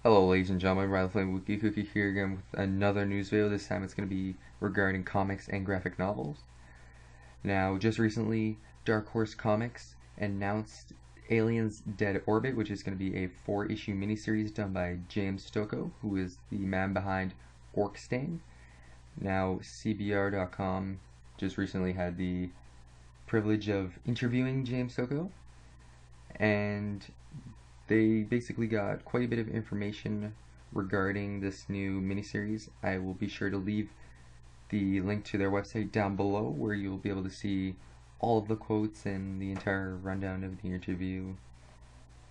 Hello ladies and gentlemen, Riley Flame Wiki Cookie here again with another news video. This time it's going to be regarding comics and graphic novels. Now, just recently, Dark Horse Comics announced Aliens Dead Orbit, which is going to be a 4-issue miniseries done by James Stokoe, who is the man behind Orkstain. Now, CBR.com just recently had the privilege of interviewing James Stokoe, and they basically got quite a bit of information regarding this new miniseries. I will be sure to leave the link to their website down below, where you'll be able to see all of the quotes and the entire rundown of the interview.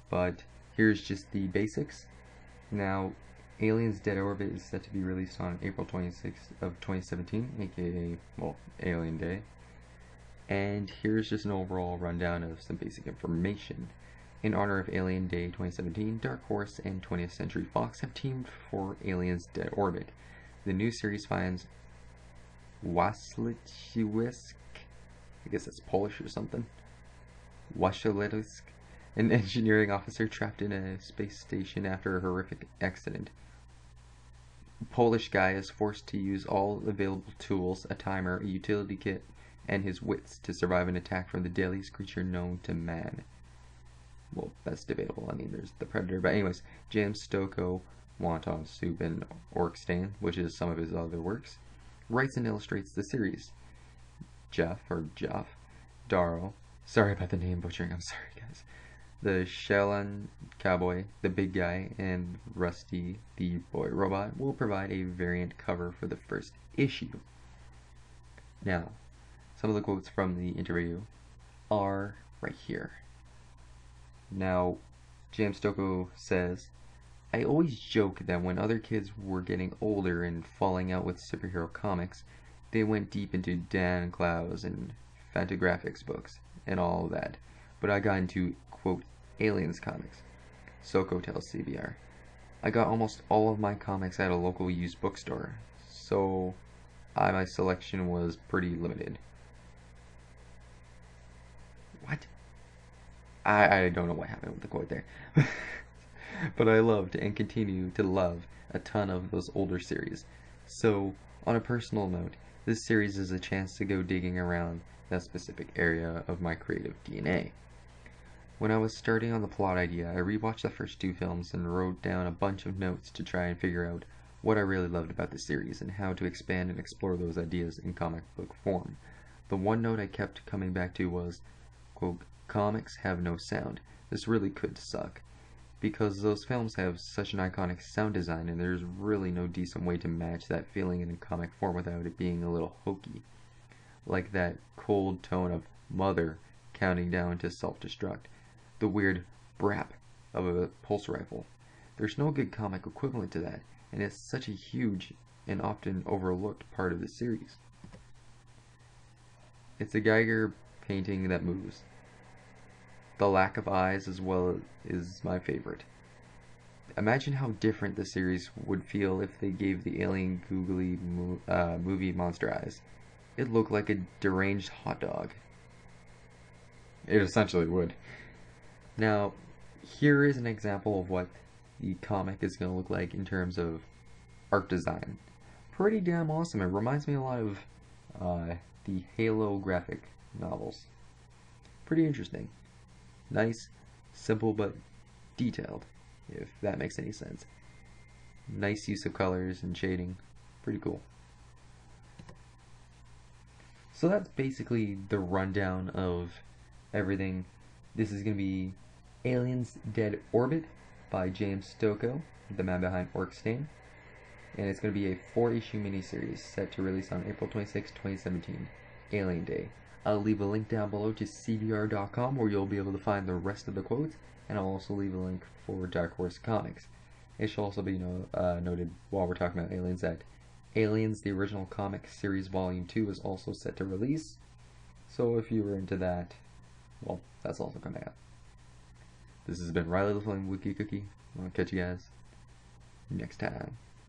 But here's just the basics. Now, Aliens Dead Orbit is set to be released on April 26th of 2017, aka, well, Alien Day. And here's just an overall rundown of some basic information. In honor of Alien Day 2017, Dark Horse and 20th Century Fox have teamed for Aliens Dead Orbit. The new series finds Wasilewicz, I guess that's Polish or something, Wasilewicz, an engineering officer trapped in a space station after a horrific accident. Polish guy is forced to use all available tools, a timer, a utility kit, and his wits to survive an attack from the deadliest creature known to man. Well, that's debatable. I mean, there's the Predator. But anyways, James Stokoe, Wonton Soup, and Orkstain, which is some of his other works, writes and illustrates the series. Jeff Darrow, sorry about the name butchering, I'm sorry guys. The Shellan Cowboy, the Big Guy, and Rusty the Boy Robot will provide a variant cover for the first issue. Now, some of the quotes from the interview are right here. Now, James Stokoe says, I always joke that when other kids were getting older and falling out with superhero comics, they went deep into Dan Clowes and Fantagraphics books and all of that. But I got into, quote, Aliens comics. Stokoe tells CBR. I got almost all of my comics at a local used bookstore, so my selection was pretty limited. What? I don't know what happened with the quote there. But I loved and continue to love a ton of those older series. So, on a personal note, this series is a chance to go digging around that specific area of my creative DNA. When I was starting on the plot idea, I rewatched the first 2 films and wrote down a bunch of notes to try and figure out what I really loved about the series and how to expand and explore those ideas in comic book form. The one note I kept coming back to was, quote, comics have no sound. This really could suck, because those films have such an iconic sound design and there's really no decent way to match that feeling in a comic form without it being a little hokey. Like that cold tone of Mother counting down to self-destruct, the weird brap of a pulse rifle. There's no good comic equivalent to that, and it's such a huge and often overlooked part of the series. It's a Geiger painting that moves. The lack of eyes as well is my favorite. Imagine how different the series would feel if they gave the alien googly movie monster eyes. It looked like a deranged hot dog. It essentially would. Now, here is an example of what the comic is going to look like in terms of art design. Pretty damn awesome. It reminds me a lot of the Halo graphic novels. Pretty interesting. Nice, simple, but detailed, if that makes any sense. Nice use of colors and shading. Pretty cool. So that's basically the rundown of everything. This is going to be Aliens Dead Orbit by James Stokoe, the man behind Orkstain. And it's going to be a 4-issue miniseries set to release on April 26, 2017, Alien Day. I'll leave a link down below to CBR.com where you'll be able to find the rest of the quotes, and I'll also leave a link for Dark Horse Comics. It should also be noted while we're talking about Aliens that Aliens, the original comic series Volume 2 is also set to release, so if you were into that, well, that's also coming out. This has been Riley the Flame Wiki Cookie. I'll catch you guys next time.